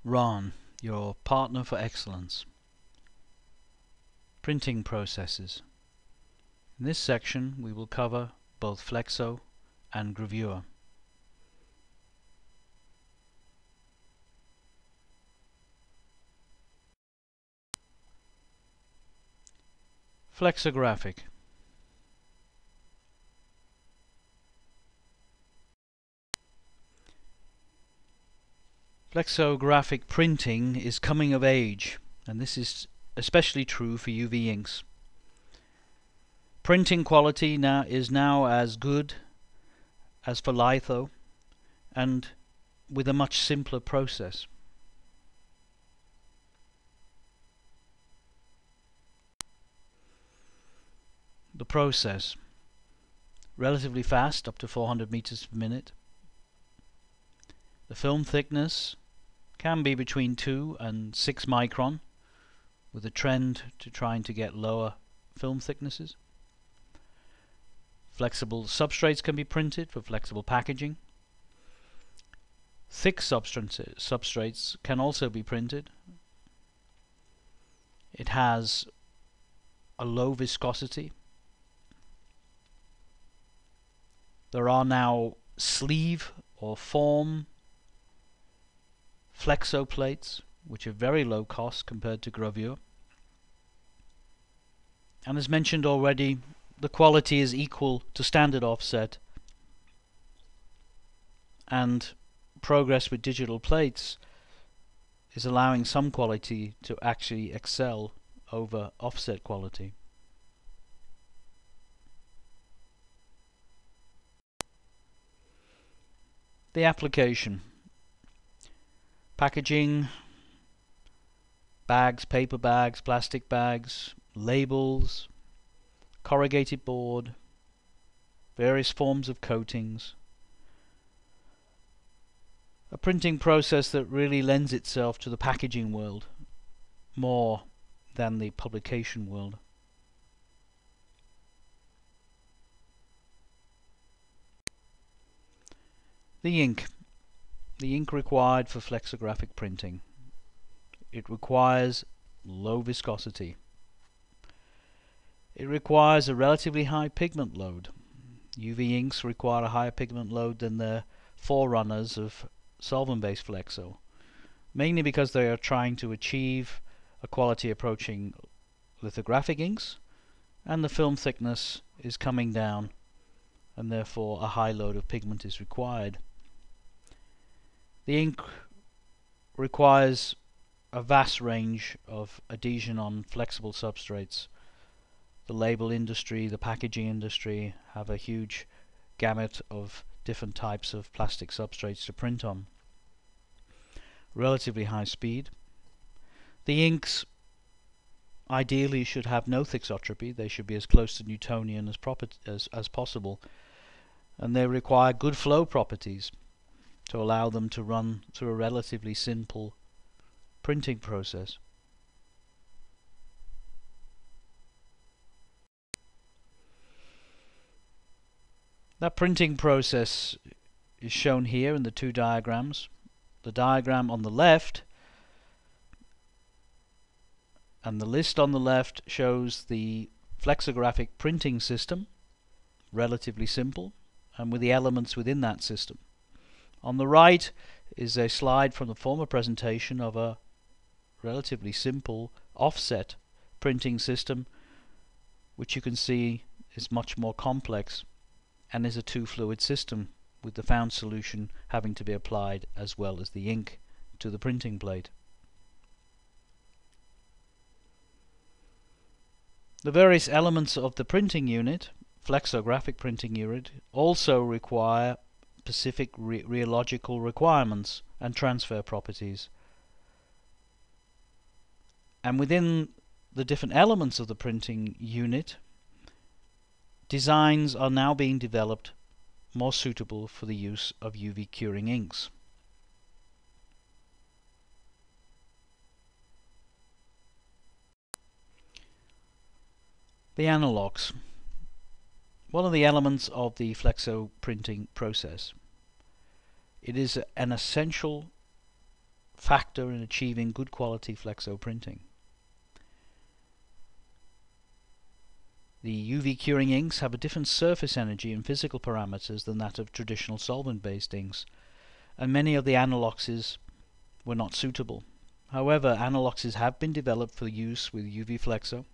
RAHN, your partner for excellence. Printing processes. In this section we will cover both flexo and gravure. Flexographic. Flexographic printing is coming of age, and this is especially true for UV inks. Printing quality is now as good as for litho, and with a much simpler process. The process: relatively fast, up to 400 meters per minute. The film thickness can be between 2 and 6 micron, with a trend to trying to get lower film thicknesses. Flexible substrates can be printed for flexible packaging. Thick substrates can also be printed. It has a low viscosity. There are now sleeve or form Flexo plates, which are very low cost compared to gravure. And as mentioned already, the quality is equal to standard offset, and progress with digital plates is allowing some quality to actually excel over offset quality. The application: packaging, bags, paper bags, plastic bags, labels, corrugated board, various forms of coatings. A printing process that really lends itself to the packaging world more than the publication world. The ink. The ink required for flexographic printing. It requires low viscosity. It requires a relatively high pigment load. UV inks require a higher pigment load than their forerunners of solvent-based flexo, mainly because they are trying to achieve a quality approaching lithographic inks, and the film thickness is coming down, and therefore a high load of pigment is required. The ink requires a vast range of adhesion on flexible substrates. The label industry, the packaging industry have a huge gamut of different types of plastic substrates to print on. Relatively high speed. The inks ideally should have no thixotropy. They should be as close to Newtonian as possible, and they require good flow properties to allow them to run through a relatively simple printing process. That printing process is shown here in the two diagrams. The diagram on the left and the list on the left shows the flexographic printing system, relatively simple, and with the elements within that system. On the right is a slide from the former presentation of a relatively simple offset printing system, which you can see is much more complex and is a two-fluid system, with the found solution having to be applied as well as the ink to the printing plate. The various elements of the printing unit, flexographic printing unit, also require specific rheological requirements and transfer properties. And within the different elements of the printing unit, designs are now being developed more suitable for the use of UV curing inks. The Anilox. One of the elements of the flexo printing process. It is an essential factor in achieving good quality flexo printing. The UV curing inks have a different surface energy and physical parameters than that of traditional solvent-based inks, and many of the Aniloxes were not suitable. However, Aniloxes have been developed for use with UV flexo,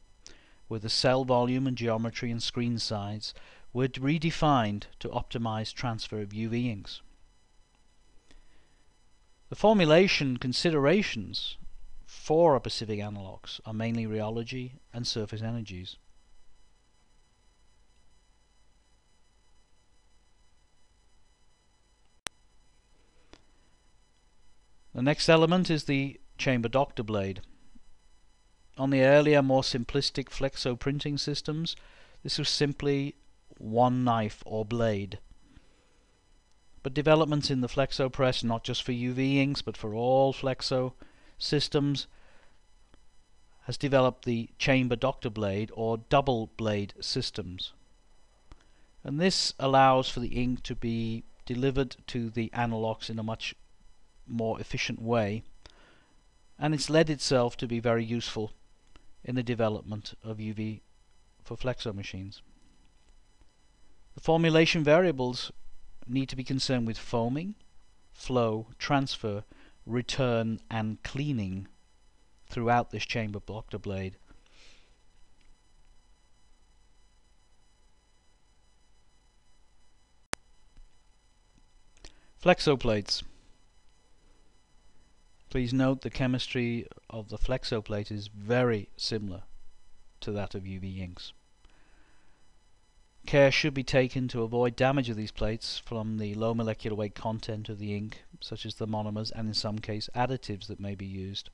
where the cell volume and geometry and screen size were redefined to optimize transfer of UV inks. The formulation considerations for a specific Anilox are mainly rheology and surface energies. The next element is the chamber doctor blade. On the earlier, more simplistic flexo printing systems, this was simply one knife or blade. But developments in the flexo press, not just for UV inks but for all flexo systems, has developed the chamber doctor blade or double blade systems. And this allows for the ink to be delivered to the Anilox in a much more efficient way, and it's led itself to be very useful in the development of UV for flexo machines. The formulation variables need to be concerned with foaming, flow, transfer, return and cleaning throughout this chamber doctor blade. Flexo plates. Please note the chemistry of the Flexo Plate is very similar to that of UV inks. Care should be taken to avoid damage of these plates from the low molecular weight content of the ink, such as the monomers and in some cases additives that may be used.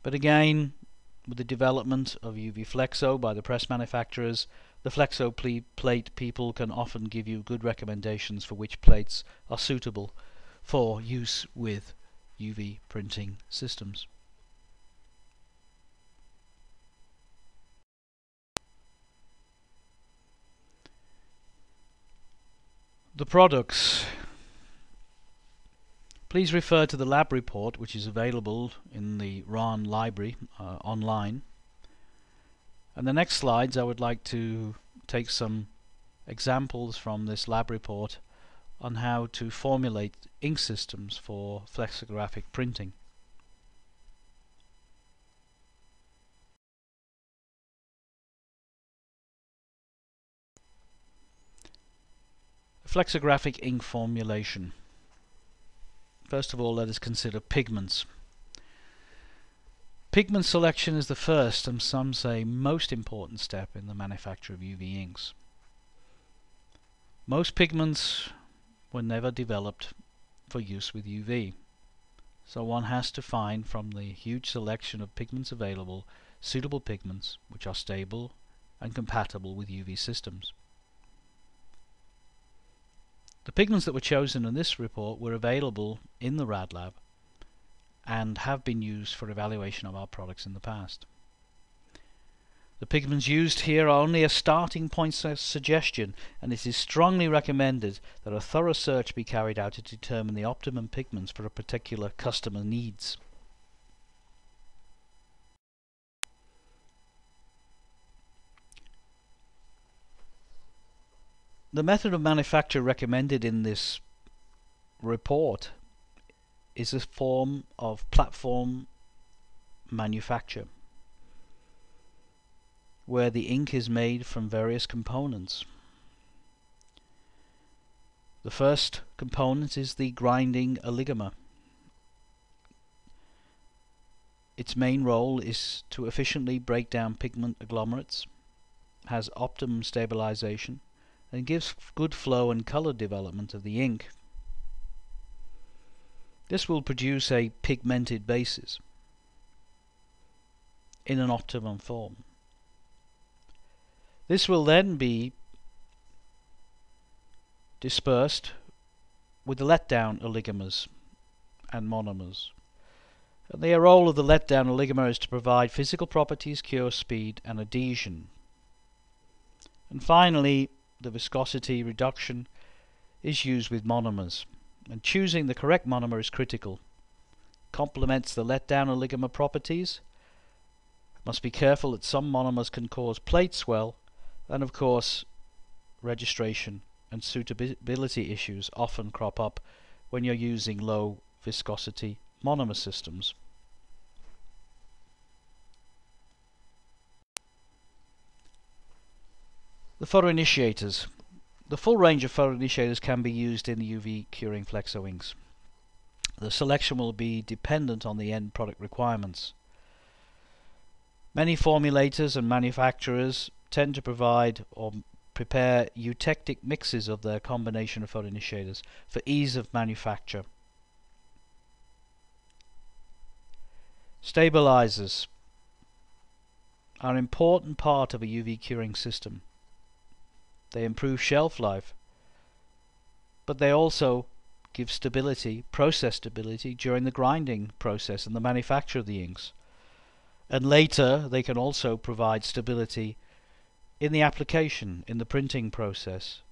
But again, with the development of UV Flexo by the press manufacturers, the Flexo Plate people can often give you good recommendations for which plates are suitable for use with UV printing systems. The products. Please refer to the lab report, which is available in the RAHN library online. And the next slides I would like to take some examples from this lab report on how to formulate ink systems for flexographic printing. Flexographic ink formulation. First of all, let us consider pigments. Pigment selection is the first and some say most important step in the manufacture of UV inks. Most pigments were never developed for use with UV, so one has to find from the huge selection of pigments available suitable pigments which are stable and compatible with UV systems. The pigments that were chosen in this report were available in the RAD lab and have been used for evaluation of our products in the past. The pigments used here are only a starting point suggestion, and it is strongly recommended that a thorough search be carried out to determine the optimum pigments for a particular customer needs. The method of manufacture recommended in this report is a form of platform manufacture, where the ink is made from various components. The first component is the grinding oligomer. Its main role is to efficiently break down pigment agglomerates, has optimum stabilization, and gives good flow and color development of the ink. This will produce a pigmented basis in an optimum form. This will then be dispersed with the letdown oligomers and monomers. And the role of the letdown oligomer is to provide physical properties, cure speed, and adhesion. And finally, the viscosity reduction is used with monomers, and choosing the correct monomer is critical complements the letdown oligomer properties. Must be careful that some monomers can cause plate swell, and of course registration and suitability issues often crop up when you're using low viscosity monomer systems. The photoinitiators. The full range of photoinitiators can be used in the UV curing flexo inks. The selection will be dependent on the end product requirements. Many formulators and manufacturers tend to provide or prepare eutectic mixes of their combination of photoinitiators for ease of manufacture. Stabilizers are an important part of a UV curing system. They improve shelf life, but they also give stability, process stability, during the grinding process and the manufacture of the inks. And later they can also provide stability in the application, in the printing process.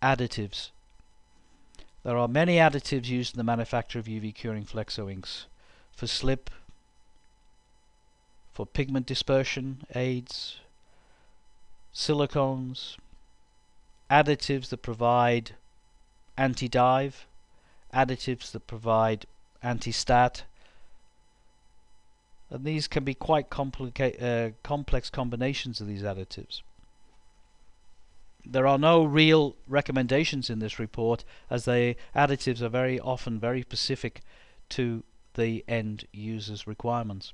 Additives. There are many additives used in the manufacture of UV curing flexo inks for slip, for pigment dispersion aids, silicones, additives that provide anti-dive, additives that provide anti-stat, and these can be quite complex combinations of these additives. There are no real recommendations in this report, as the additives are very often very specific to the end user's requirements.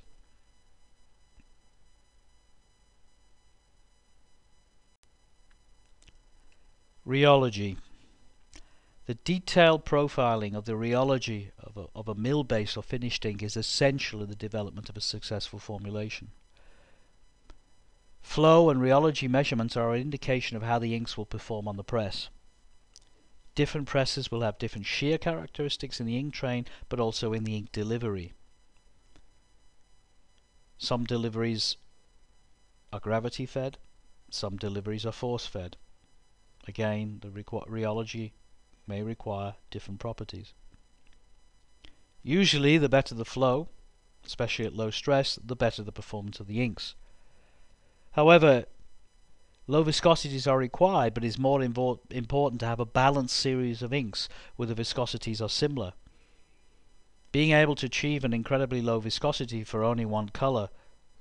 Rheology. The detailed profiling of the rheology of a mill base or finished ink is essential in the development of a successful formulation. Flow and rheology measurements are an indication of how the inks will perform on the press. Different presses will have different shear characteristics in the ink train, but also in the ink delivery. Some deliveries are gravity fed, some deliveries are force fed. Again, the rheology may require different properties. Usually the better the flow, especially at low stress, the better the performance of the inks. However, low viscosities are required, but it is more important to have a balanced series of inks where the viscosities are similar. Being able to achieve an incredibly low viscosity for only one color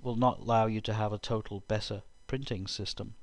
will not allow you to have a total better printing system.